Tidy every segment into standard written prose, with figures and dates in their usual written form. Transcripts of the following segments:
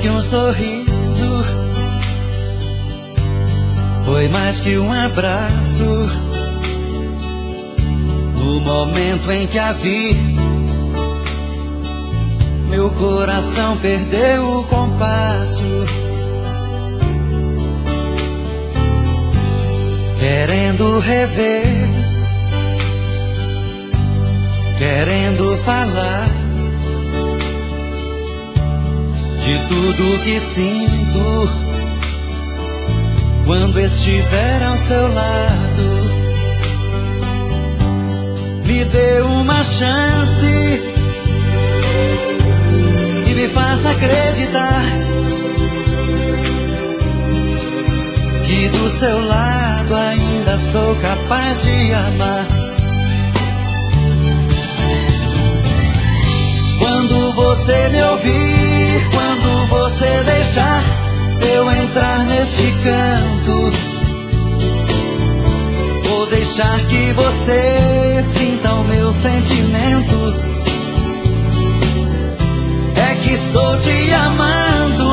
que um sorriso, foi mais que um abraço. No momento em que a vi, meu coração perdeu o compasso. Querendo rever, querendo falar de tudo que sinto quando estiver ao seu lado. Me dê uma chance e me faça acreditar que do seu lado ainda sou capaz de amar. Quando você me ouvir, quando você deixar eu entrar neste canto, vou deixar que você sinta o meu sentimento. É que estou te amando.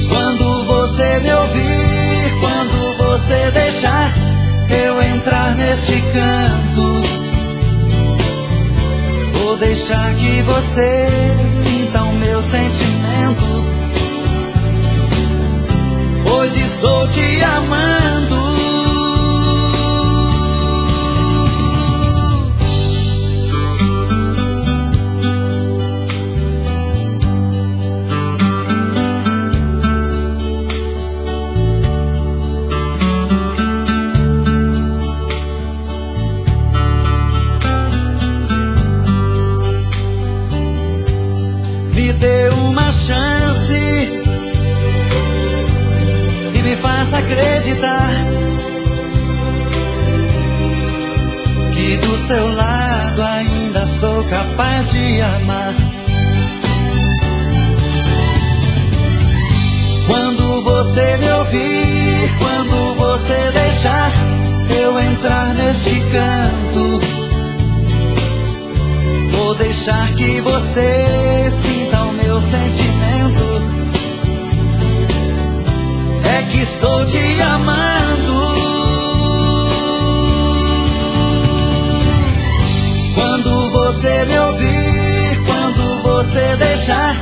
Quando você me ouvir, quando você deixar eu entrar neste canto, vou deixar que você sinta o meu sentimento, pois estou te amando. Me dê uma chance e me faça acreditar que do seu lado ainda sou capaz de amar. Quando você me ouvir, quando você deixar eu entrar neste canto, vou deixar que você sinta o meu sentimento. É que estou te amando. Quando você me ouvir, quando você deixar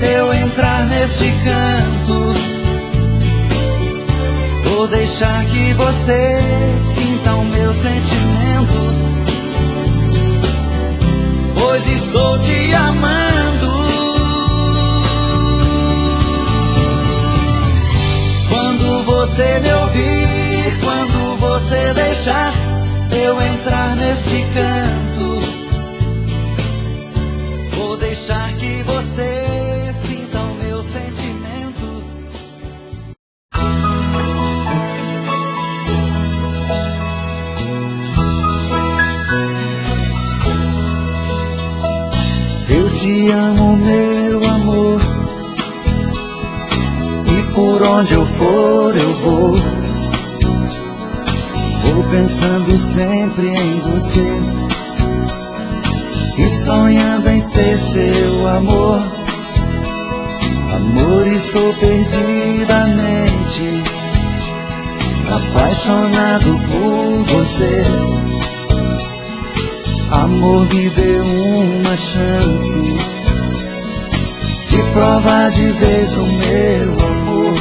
eu entrar neste canto, vou deixar que você sinta o meu sentimento, pois estou te amando. Quando você me ouvir, quando você deixar eu entrar neste canto, vou deixar que você sinta o meu sentimento. Eu te amo, meu amor, e por onde eu for eu vou. Vou pensando sempre em você e sonhando em ser seu amor. Amor, estou perdidamente apaixonado por você. Amor, me dê uma chance de provar de vez o meu amor.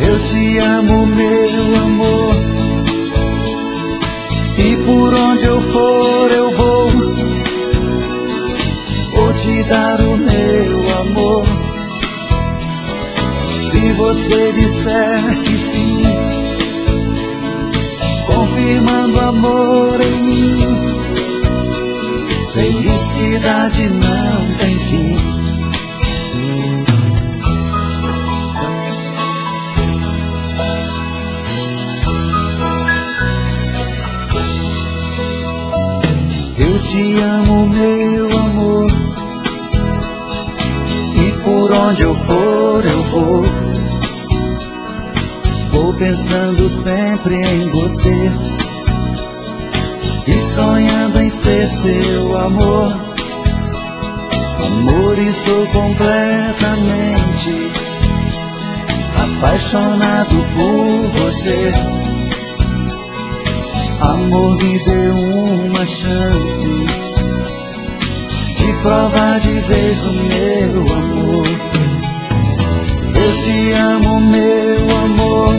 Eu te amo, meu amor, e por onde eu for eu vou. Vou te dar o meu amor. Se você disser que sim, confirmando amor em mim, felicidade não tem fim. Eu te amo, meu amor, e por onde eu for eu vou. Vou pensando sempre em você e sonhando em ser seu amor. Amor, estou completamente apaixonado por você. Amor, me dê uma chance de provar de vez o meu amor. Eu te amo, meu amor,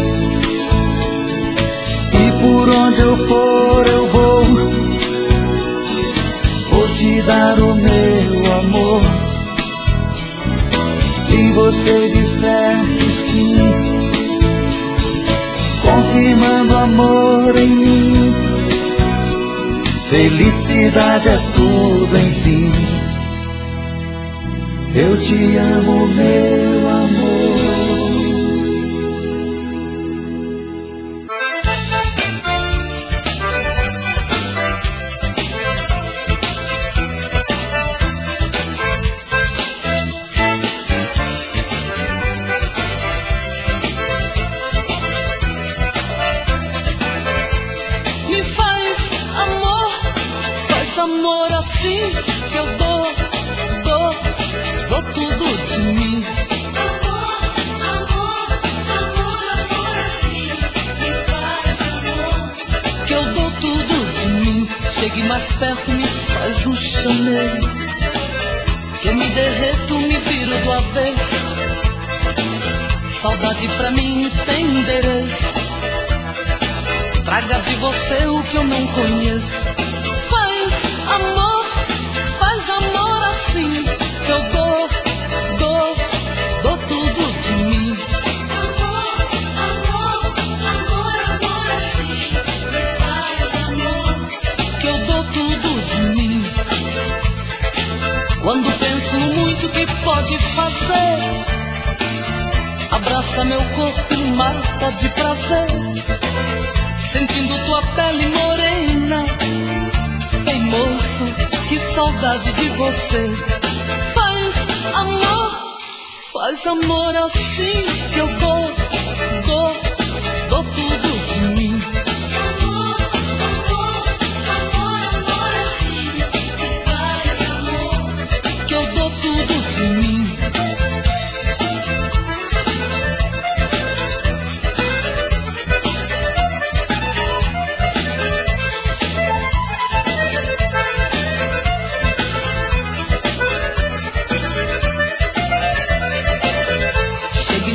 e por onde eu for eu vou te dar o meu amor. Se você disser que sim, confirmando amor em mim, felicidade é tudo, enfim. Eu te amo, meu amor. Amor assim que eu dou tudo de mim. Amor assim me faz amor, que eu dou tudo de mim. Chegue mais perto, me faz um chamego, que eu me derreto, me viro do avesso. Saudade pra mim tem endereço, traga de você o que eu não conheço. Faz amor assim, que eu dou tudo de mim. Amor assim, me faz amor, que eu dou tudo de mim. Quando penso no muito que pode fazer, abraça meu corpo e mata de prazer, sentindo tua pele morena. Ei, moço, que saudade de você. Faz amor assim, que eu dou tudo de mim. Amor assim, que faz amor, que eu dou tudo de mim.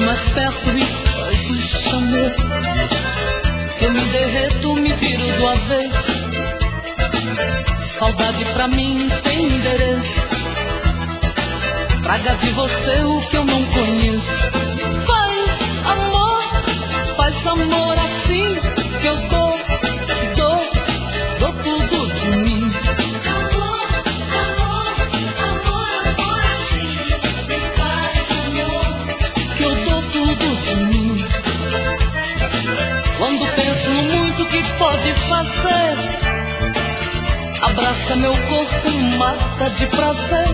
Mais perto me faz um chamego, que eu me derreto, me viro do avesso. Saudade pra mim tem endereço, traga de você o que eu não conheço. Faz amor assim, que eu dou tudo de mim. Amor assim, me faz amor, que eu dou tudo de mim. Quando penso no muito que pode fazer, abraça meu corpo e mata de prazer,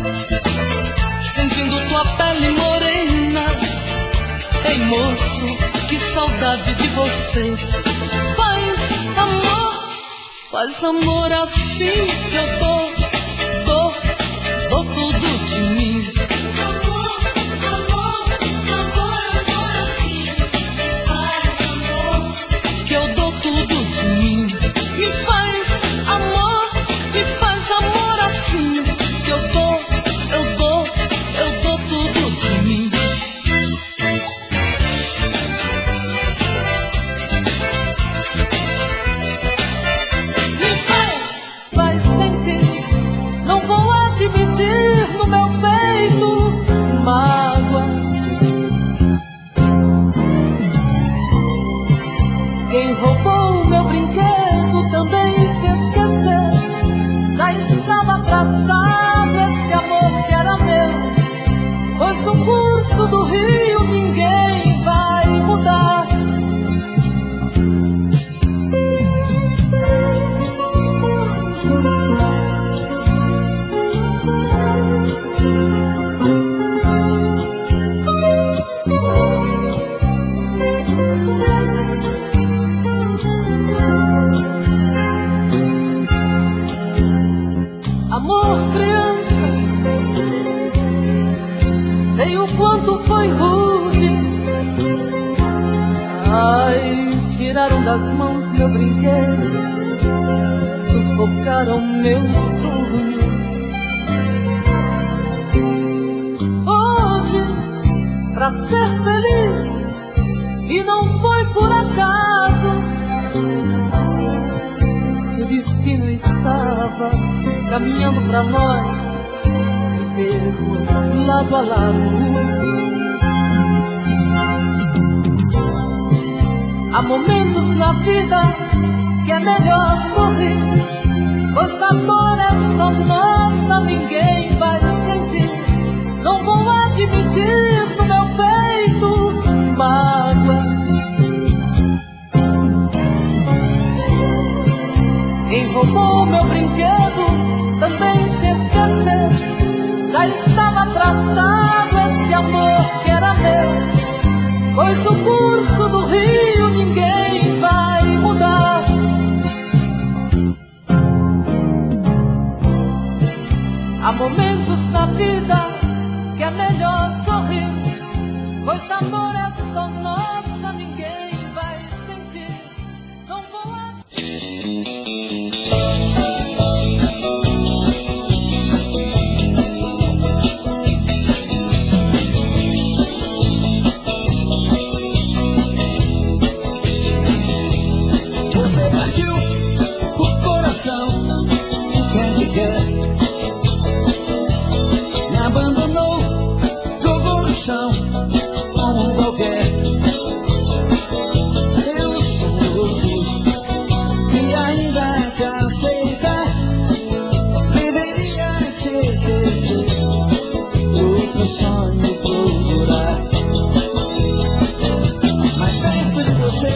sentindo tua pele morena. Ei, moço, que saudade de você. Faz amor assim, que eu dou tudo de mim. Amor assim, faz amor, que eu dou tudo de mim. Me faz amor assim, que eu dou tudo de mim. Me faz sentir, não vou admitir no meu peito mágoa. Quem roubou meu brinquedo também se esqueceu. Já estava traçado esse amor que era meu, pois no curso do rio ninguém vai mudar. Ai, tiraram das mãos meu brinquedo, sufocaram meus sonhos. Hoje, pra ser feliz, e não foi por acaso, que o destino estava caminhando pra nós, vivermos lado a lado. Há momentos na vida que é melhor sorrir, pois a dor é só nossa, ninguém vai sentir. Não vou admitir no meu peito mágoa. Quem roubou meu brinquedo também se esqueceu. Já estava traçado esse amor que era meu, pois o curso do rio ninguém vai mudar. Há momentos na vida que é melhor sorrir, pois a dor é só nossa, ninguém vai sentir. Não vou me abandonou, jogou no chão como qualquer. Eu sou e ainda te aceitar, deveria te esquecer, outro sonho procurar. Mas perto de você,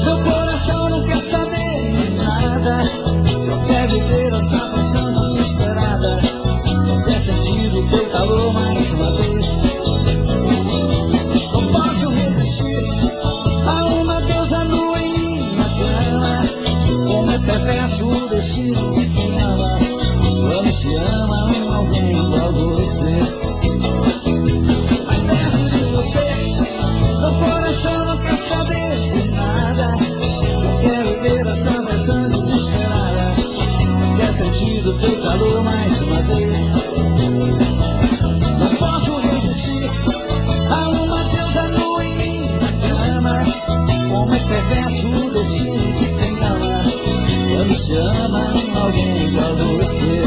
meu coração não quer saber de nada, só quer viver essa paixão desesperada. Quer sentir o teu calor mais uma vez. Não posso resistir a uma deusa nua em minha cama. Como é perverso o destino de quem ama, quando se ama alguém igual você. Mas perto de você, meu coração não quer saber de nada, só quer viver essa paixão desesperada. Quer sentir o teu calor mais uma vez. Não posso resistir a uma deusa nua em minha cama. Como é perverso o destino de quem ama, quando se ama alguém igual a você.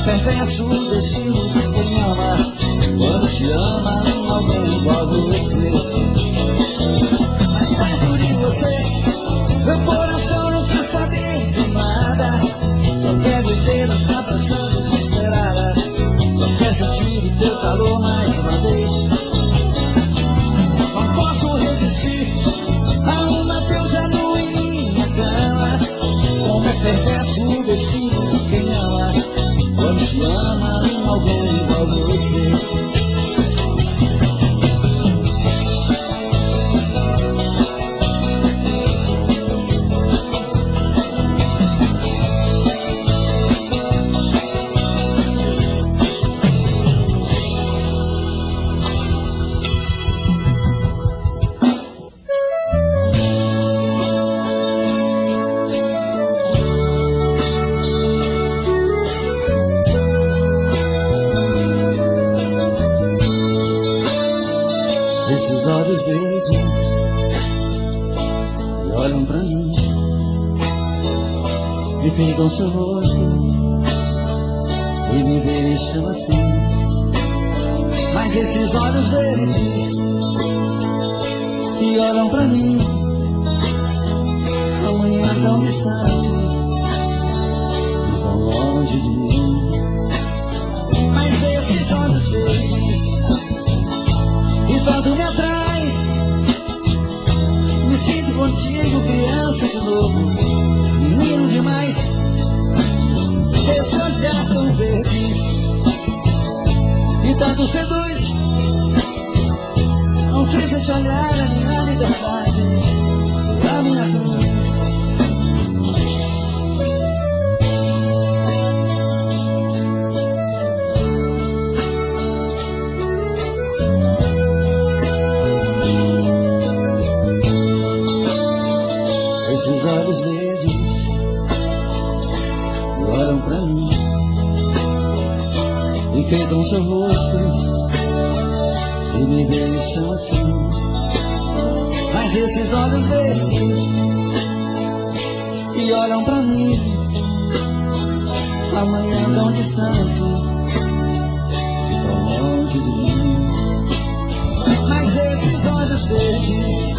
Perverso o destino de quem ama, quando se ama alguém igual a você. Mas perto de você, meu coração não quer saber de nada, só quer viver essa paixão desesperada. Só quer sentir o teu calor mais uma vez. Não posso resistir a uma deusa nua em minha cama. Como é perverso o destino de quem ama, quando se ama alguém igual a você. olham pra mim e pintam seu rosto e me deixam assim. Mas esses olhos verdes que olham pra mim, amanhã tão distante e tão longe de mim. Mas esses olhos verdes e tanto me atrai, me sinto contigo, criança de novo, menino demais. Esse olhar tão verde e tanto seduz, não sei se esse olhar é minha liberdade, a minha cruz. Esses olhos verdes que olham pra mim, enfeitam seu rosto e me deixam assim. Mas esses olhos verdes que olham pra mim, amanhã tão distante e tão longe de mim. Mas esses olhos verdes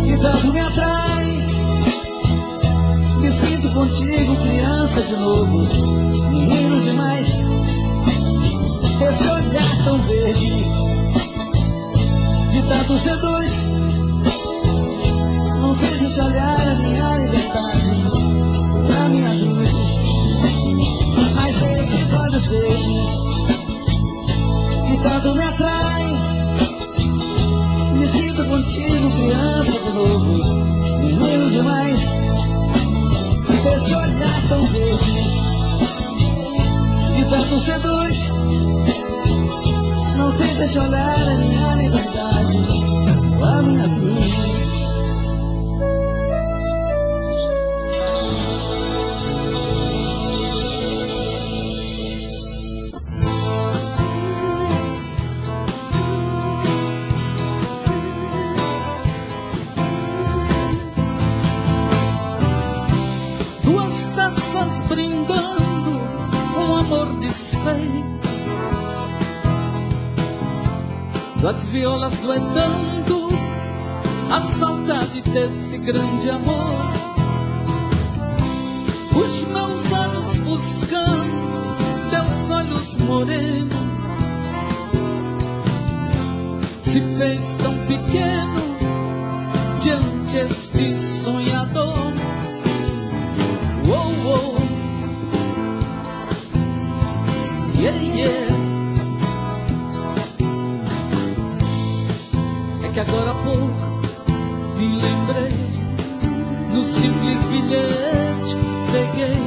que tanto me atrai, me sinto contigo, criança de novo, menino demais. Esse olhar tão verde que tanto seduz, não sei se esse olhar é minha liberdade, a minha cruz. Mas esses olhos verdes que tanto me atraem, me sinto contigo, criança de novo, menino demais. Esse olhar tão verde que tanto seduz, não sei se esse olhar é minha liberdade ou a minha cruz. Duas taças brindando um amor desfeito, duas violas duetando a saudade desse grande amor. Os meus olhos buscando teus olhos morenos, se fez tão pequeno diante este sonhador. Oh, oh, yeah, yeah. É que agora há pouco me lembrei, no simples bilhete que peguei,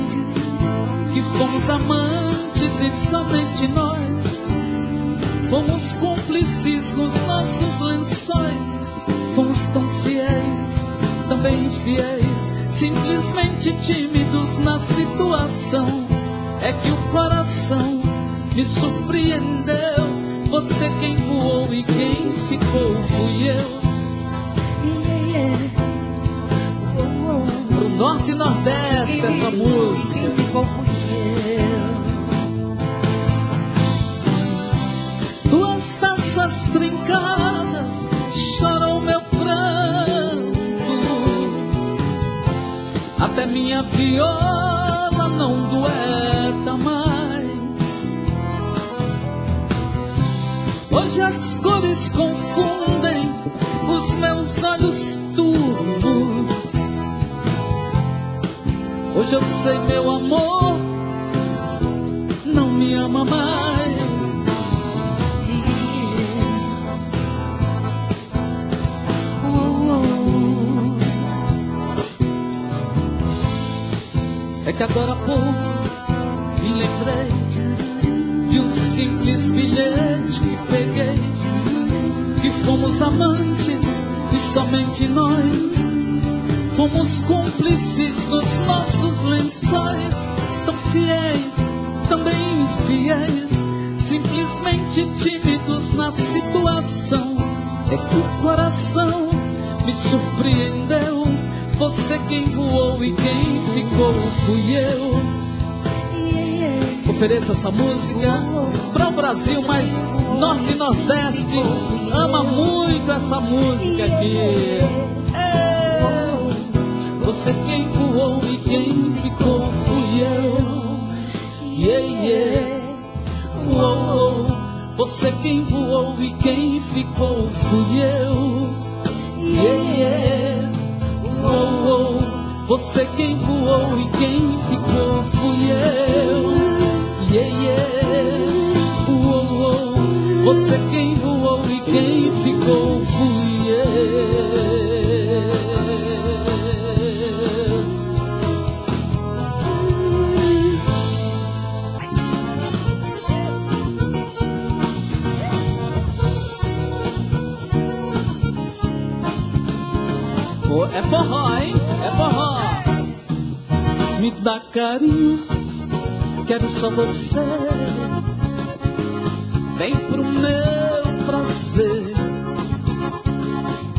que fomos amantes e somente nós. Fomos cúmplices nos nossos lençóis, fomos tão fiéis, também infiéis, simplesmente tímidos na situação. É que o coração me surpreendeu, você quem voou e quem ficou fui eu. Pro norte e nordeste essa música. Quem ficou fui eu. Duas taças trincadas choram meu pranto, até minha viola não dueta mais. Hoje as cores confundem os meus olhos turvos. Hoje eu sei, meu amor não me ama mais. É que agora há pouco me lembrei de um simples bilhete que peguei, que fomos amantes e somente nós. Fomos cúmplices nos nossos lençóis, tão fiéis, também infiéis, simplesmente tímidos na situação. É que o coração me surpreendeu. Você quem voou e quem ficou fui eu. Ofereço essa música para o Brasil, mas Norte e Nordeste ama muito essa música aqui. Você quem voou e quem ficou fui eu. Você quem voou e quem ficou fui eu. Você quem voou e quem ficou fui eu. Você quem voou e quem ficou fui eu. É forró, hein? É forró. Me dá carinho, quero só você. Vem pro meu prazer.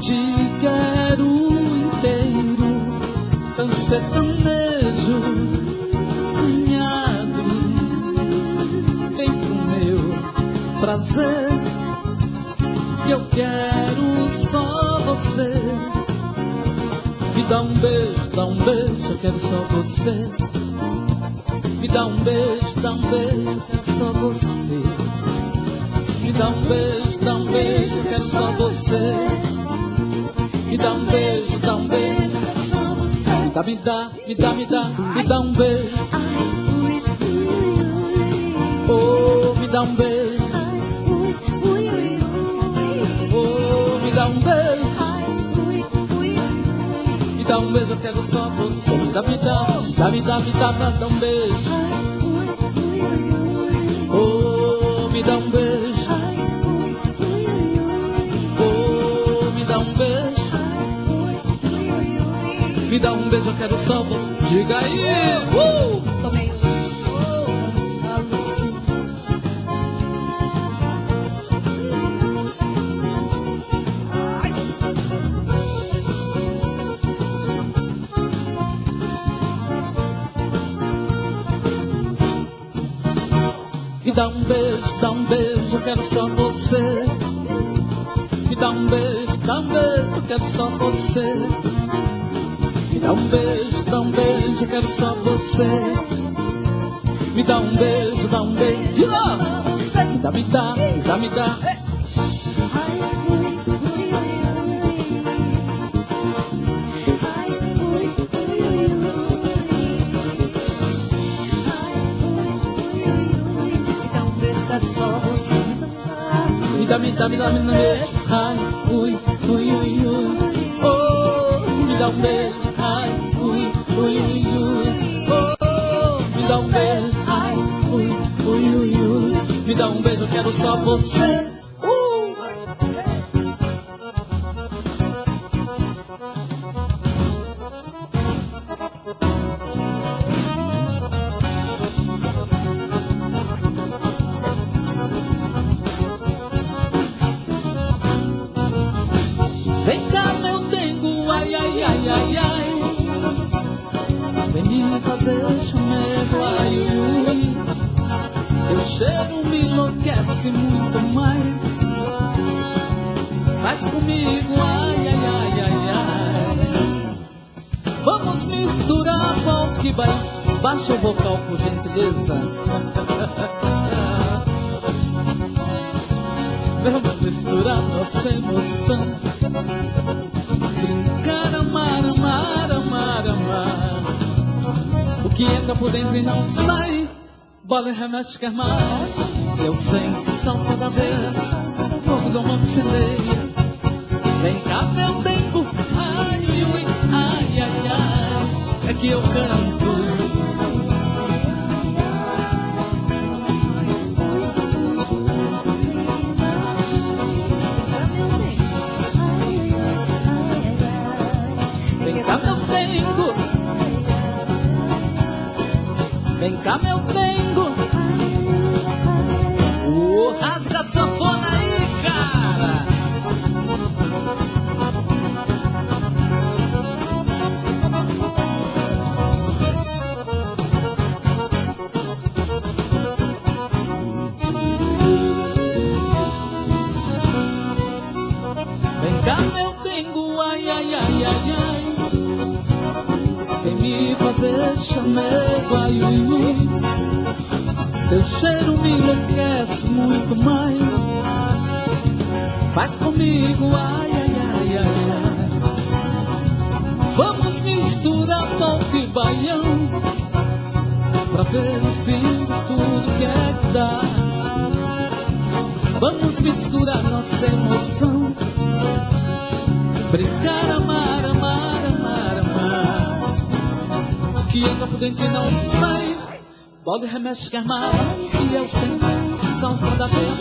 Te quero inteiro, tão sertanejo, cunhado. Vem pro meu prazer. Eu quero só você. Me dá um beijo, eu quero só você. Me dá um beijo, eu quero só você. Me dá um beijo, eu quero só você. Me dá um beijo, eu quero só você. Me dá um beijo. Oh, me dá um beijo. Oh, me dá um beijo. Me dá um beijo, eu quero só você. Me dá um beijo. Oh, me dá um beijo. Oh, me dá um beijo. Me dá um beijo, eu quero só você. Diga aí. Tomei. Me dá um beijo, eu quero só você. Me dá um beijo, eu quero só você. Me dá um beijo, eu quero só você. Me dá um beijo, me dá. Me dá um beijo, ai, ui, ui, ui, ui. Oh, me dá um beijo, ai, ui, ui, ui, ui. Oh, me dá um beijo, ai, ui, ui, ui, ui. Me dá um beijo, eu quero só você. Vem cá, meu dengo, ai, ai, ai, ai, ai. Vem me fazer chamego, ai, ui, ui. Teu cheiro me enlouquece muito mais. Faz comigo, ai, ai, ai, ai, ai. Vamos misturar qual que vai. Baixa o vocal, por gentileza. Vamos misturar nossa emoção. Brincar, amar, amar, amar, amar. O que entra por dentro e não sai, bola e remexe quer mais. Eu sento só cada vez, fogo de uma obsideia. Vem cá, meu tempo, ai, ui, ui, ai, ai, ai. É que eu canto. Vem cá, meu dengo. Rasga a sanfona aí, cara. ai, ai, ai, ai, ai. Vem me fazer chamego, ai, ui, ui. Teu cheiro me enlouquece muito mais. Faz comigo, ai, ai, ai, ai, ai. Vamos misturar polca e baião pra ver no fim de tudo que é que dá. Vamos misturar nossa emoção, brincar, amar, amar, amar, amar. Que entra por dentro e não sai. Pode remexe que armar, e eu sem são toda vez.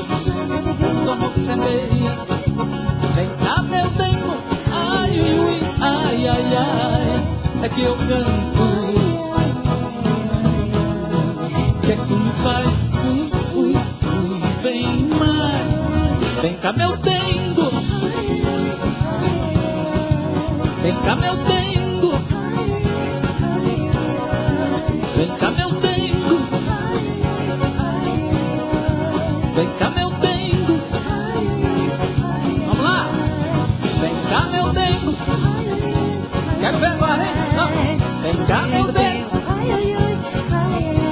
Do amor que semeia. Vem cá, meu tempo, ai, ui, ai, ai, ai. É que eu canto. Que é que tu me faz? Ui, ui, ui, bem mais. Vem cá, meu tempo. Vem cá, meu tempo. Vem cá, meu tempo. Vem cá, meu tempo. Vamos lá. Vem cá, meu tempo. Quero ver agora, hein? Vamos. Vem cá, meu tempo.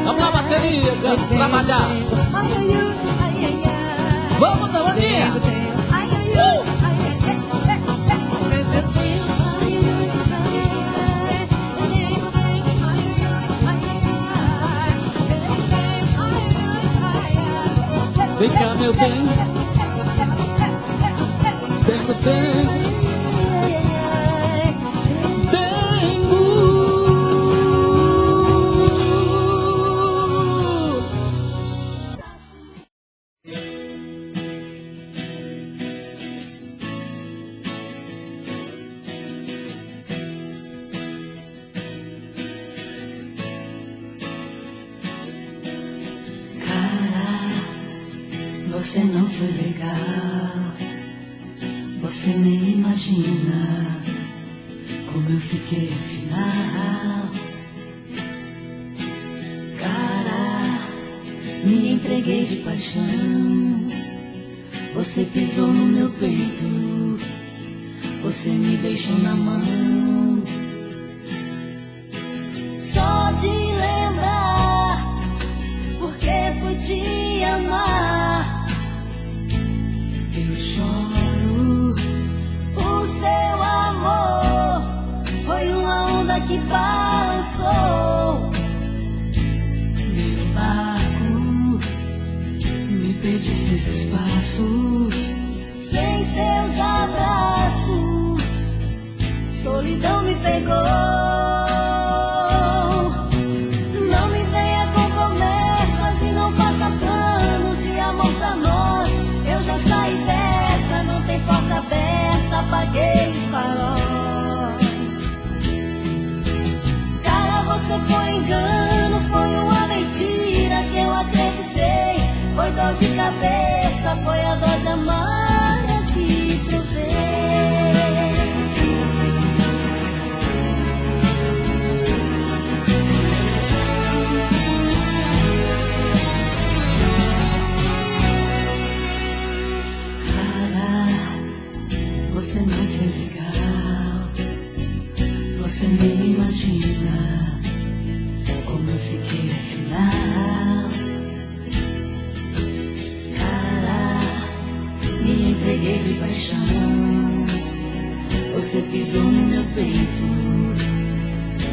Vamos lá, bateria, trabalhar. Vamos, Davaninha. Vem cá, meu bem. Tengo, tengo. Você não foi legal, você nem imagina como eu fiquei afinal. Cara, me entreguei de paixão, você pisou no meu peito, você me deixou na mão. Só de lembrar, porque fui te amar. Eu choro, o seu amor foi uma onda que balançou meu barco, me perdi sem seus passos, sem seus abraços, solidão me pegou. Não me venha com promessas e não faça planos de amor pra nós. Eu já saí dessa, não tem porta aberta, apaguei os faróis. Cara, você foi engano, foi uma mentira que eu acreditei. Foi dor de cabeça, foi a dose amarga que provei. Você não foi legal, você nem imagina como eu fiquei afinal. Cara, me entreguei de paixão, você pisou no meu peito,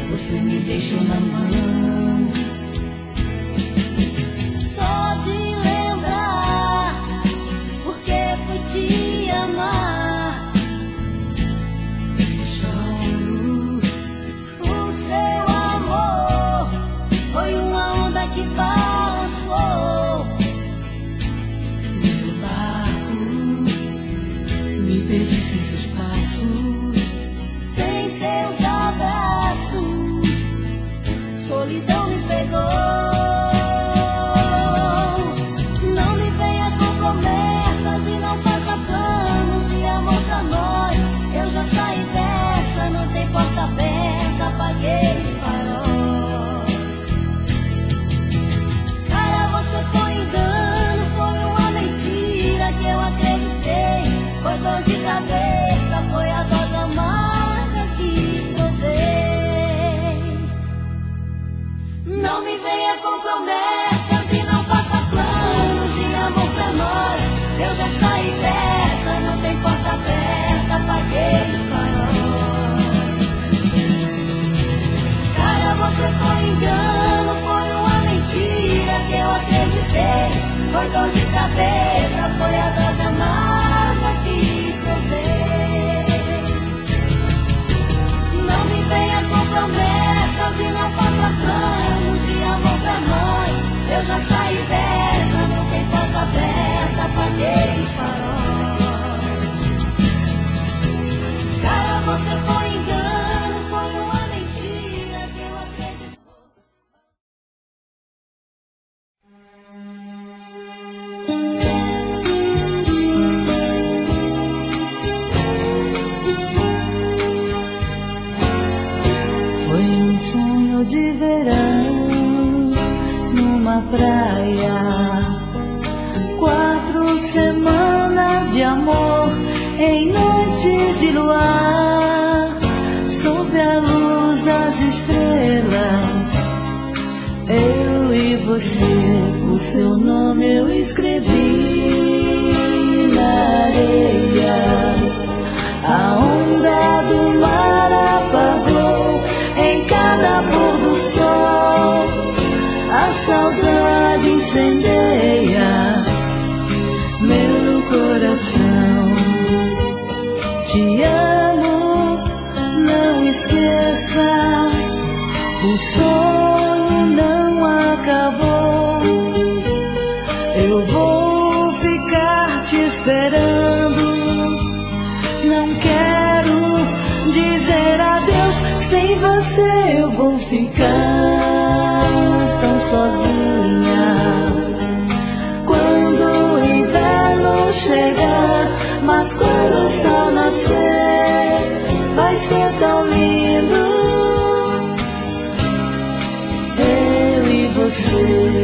você me deixou na mão. Só de lembrar, porque fui te amar. Foi uma onda que balançou meu barco, me perdi sem seus passos, sem seus abraços, solidão engano, foi uma mentira que eu acreditei. Foi dor de cabeça, foi a dose amarga que provei. Não me venha com promessas e não faça planos de amor pra nós. Eu já saí dessa, não tem porta aberta, apaguei os faróis. Cara, você foi engano, foi uma mentira que eu acreditei. Foi um sonho de verão numa praia, 4 semanas de amor em noites de luar, sob a luz das estrelas. Eu e você, o seu nome eu escrevi na areia. A onda do mar apagou em cada pôr do sol. A saudade incendeia meu coração. Te amo, não esqueça, o sonho não acabou. Eu vou ficar te esperando. Não quero dizer adeus, sem você eu vou ficar tão sozinha. Quando o inverno chegar, mas quando o sol nascer, vai ser tão lindo. Eu e você.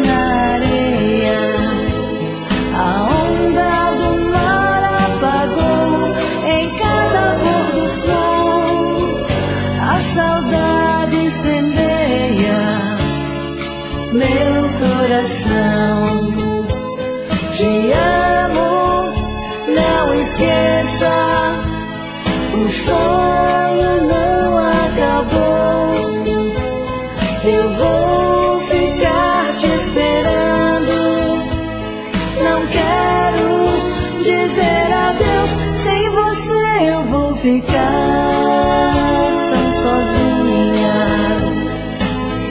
Na areia, a onda do mar apagou em cada pôr do sol. A saudade incendeia meu coração. Te amo, não esqueça, o sonho não acabou. Eu vou ficar te esperando. Não quero dizer adeus, sem você eu vou ficar tão sozinha.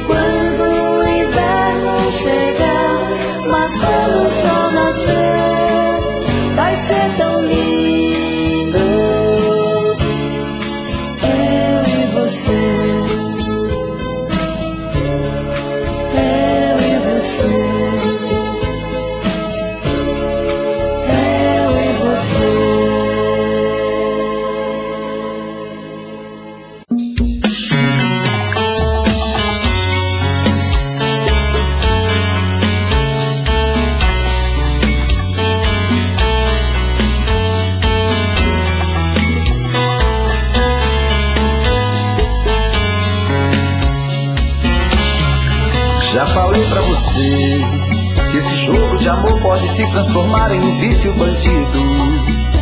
Quando o inverno chegar, mas quando o sol nascer, vai ser tão lindo. Eu e você. Já falei pra você que esse jogo de amor pode se transformar em um vício bandido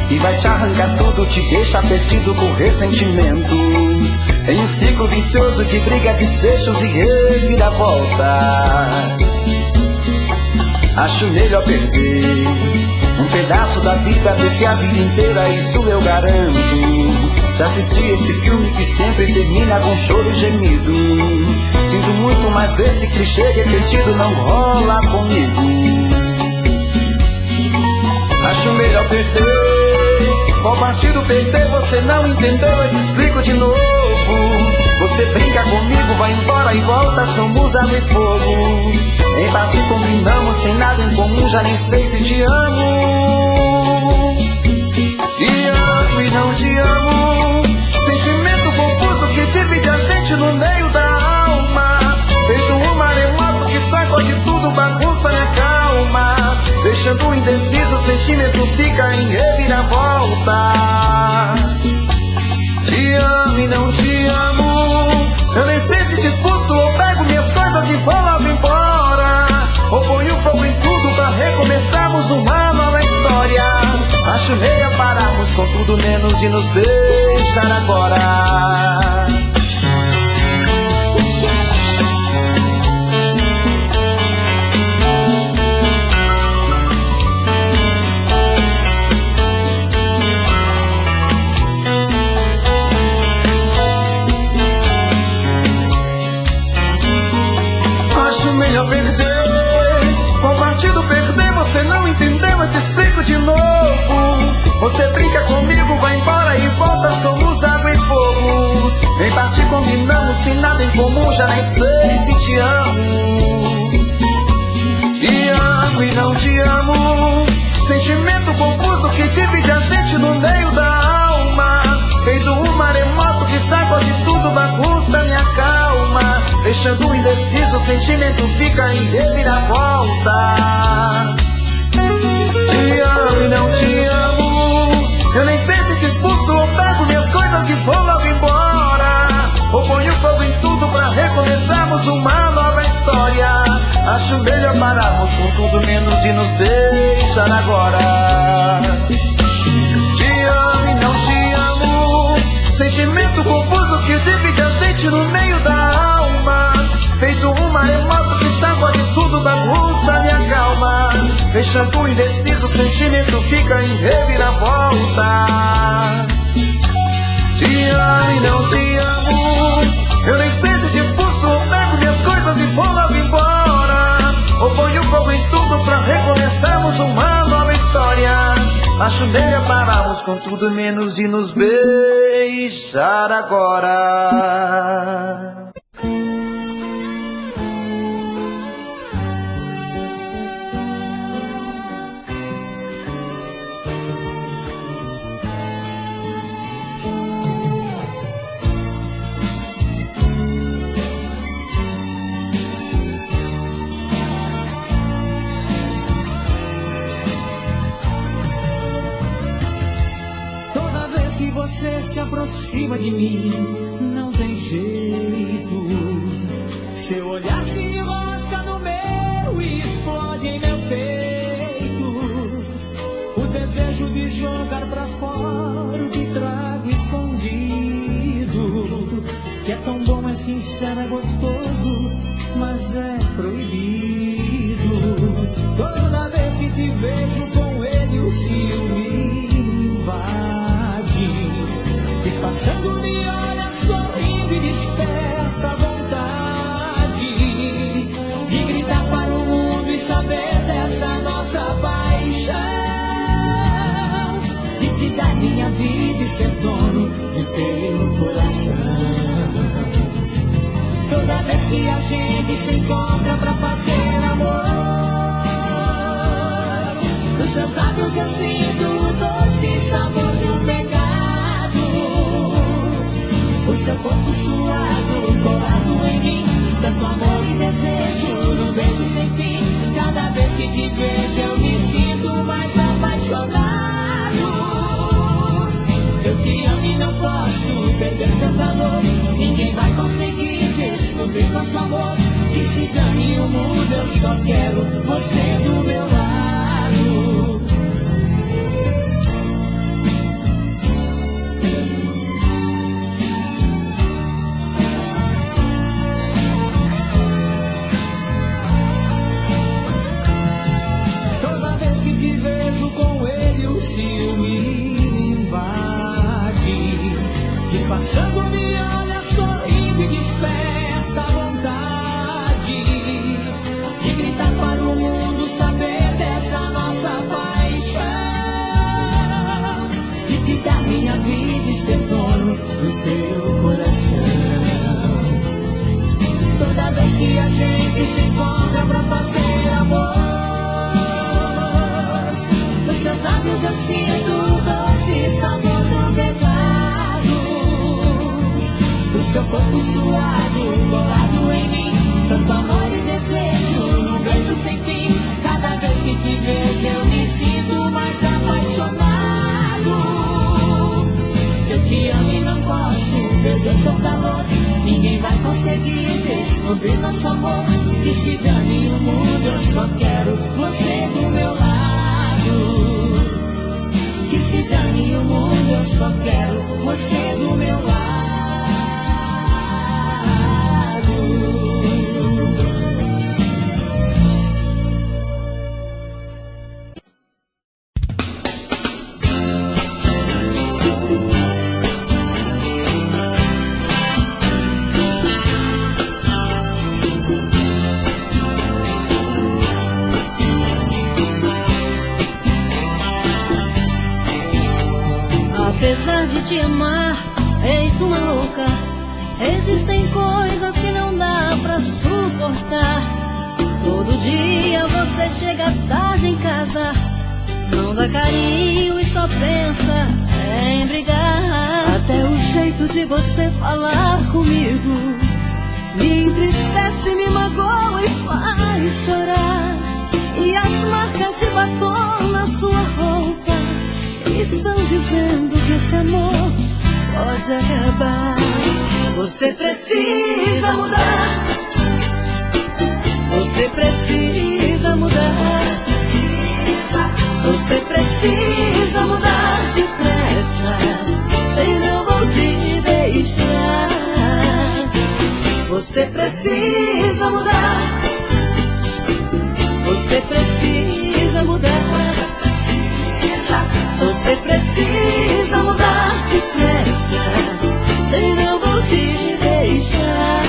e vai te arrancar tudo, te deixar perdido com ressentimentos, em um ciclo vicioso de briga, desfechos e reviravoltas. Acho melhor perder um pedaço da vida do que a vida inteira, isso eu garanto. Já assisti esse filme que sempre termina com choro e gemido. Sinto muito, mas esse clichê repetido não rola comigo. Acho melhor perder. Qual partido perder você não entendeu? Eu te explico de novo. Você brinca comigo, vai embora e volta, somos água e fogo. Em parte combinamos, sem nada em comum, já nem sei se te amo. Te amo e não te amo. Sentimento confuso que divide a gente no meio da alma. Feito um maremoto que sacode tudo, bagunça minha calma. Deixando indeciso, o sentimento fica em reviravoltas. Te amo e não te amo. Eu nem sei se te expulso ou pego minhas coisas e vou logo embora, ou ponho fogo em tudo pra recomeçarmos uma nova história. Acho meio pararmos com tudo menos de nos beijar agora. Melhor perder, qual partido perder? Você não entendeu, eu te explico de novo. Você brinca comigo, vai embora e volta, somos água e fogo. Vem partir, combinamos, sem nada em comum, já nem sei se te amo. Te amo e não te amo, sentimento confuso que divide a gente no meio da alma. Feito um maremoto que sacode tudo, bagunça minha calma. Deixando indeciso, o sentimento fica em reviravolta. Te amo e não te amo. Eu nem sei se te expulso ou pego minhas coisas e vou logo embora, ou ponho fogo em tudo pra recomeçarmos uma nova história. Acho melhor pararmos com tudo menos de nos beijar agora. Te amo e não te amo, sentimento confuso que divide a gente no meio da alma. Feito um maremoto que sacode tudo, bagunça minha calma. Deixando indeciso, o sentimento fica em reviravoltas. Te amo e não te amo. Eu nem sei se te expulso ou pego minhas coisas e vou logo embora, ou ponho fogo em tudo pra recomeçarmos uma nova história. Acho melhor pararmos com tudo menos de nos beijar agora. Você se aproxima de mim, não tem jeito. Seu olhar se enrosca no meu e explode em meu peito. O desejo de jogar pra fora o que trago escondido, que é tão bom, é sincero, é gostoso, mas é proibido. Toda vez que te vejo com ele, o ciúme invade. Disfarçando me olha, sorrindo e desperta a vontade de gritar para o mundo e saber dessa nossa paixão, de te dar minha vida e ser dono do teu coração. Toda vez que a gente se encontra pra fazer amor, dos seus lábios eu sinto o doce sabor do pecado. O seu corpo suado, colado em mim, tanto amor e desejo, num beijo sem fim. Cada vez que te vejo eu me sinto mais apaixonado. Eu te amo e não posso perder seu calor. Ninguém vai conseguir descobrir nosso amor. Que se dane o mundo, eu só quero você do meu lado. Disfarçando me olha, sorrindo e desperta a vontade de gritar para o mundo saber dessa nossa paixão, de te dar minha vida e ser dono do teu coração. Toda vez que a gente se encontra pra fazer amor, nos seus lábios eu sinto o doce sabor do pecado. O seu corpo suado, colado em mim, tanto amor e desejo, num beijo sem fim. Cada vez que te vejo eu esquecer seu calor. Ninguém vai conseguir esconder nosso amor. Que se dane o mundo, eu só quero você do meu lado. Que se dane o mundo, eu só quero você do meu lado. Apesar de te amar, feito uma louca, existem coisas que não dá pra suportar. Todo dia você chega tarde em casa, não dá carinho e só pensa em brigar. Até o jeito de você falar comigo me entristece, me magoa e faz chorar. E as marcas de batom na sua roupa estão dizendo que esse amor pode acabar. Você precisa mudar. Você precisa mudar. Você precisa mudar depressa, senão vou te deixar. Você precisa mudar. Você precisa mudar. Você precisa mudar depressa, senão vou te deixar.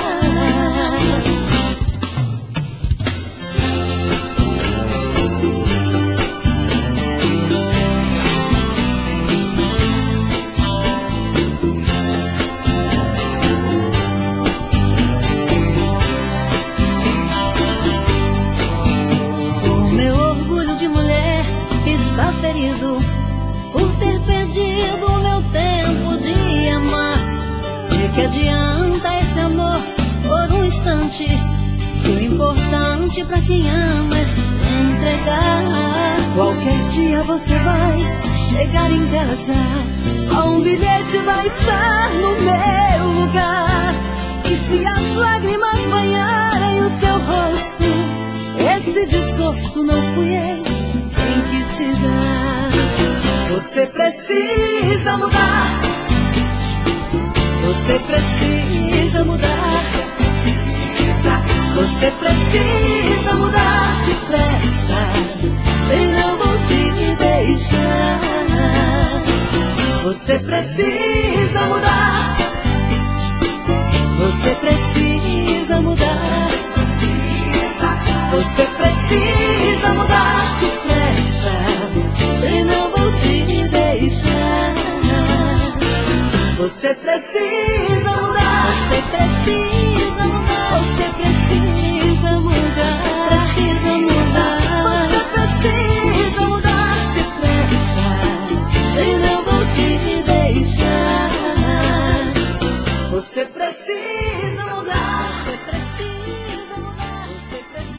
O meu orgulho de mulher está ferido por ter perdido o meu tempo de amar. De que adianta esse amor por um instante, se o importante pra quem ama é se entregar. Qualquer dia você vai chegar em casa, só um bilhete vai estar no meu lugar. E se as lágrimas banharem o seu rosto, esse desgosto não fui eu quem quis te dar. Você precisa mudar. Você precisa mudar. Você precisa mudar depressa, senão vou te deixar. Você precisa mudar. Você precisa mudar. Você precisa mudar depressa, senão vou te deixar. Você precisa mudar. Você precisa mudar. Você precisa mudar. Precisa mudar. Você precisa mudar depressa, senão vou te deixar. Você precisa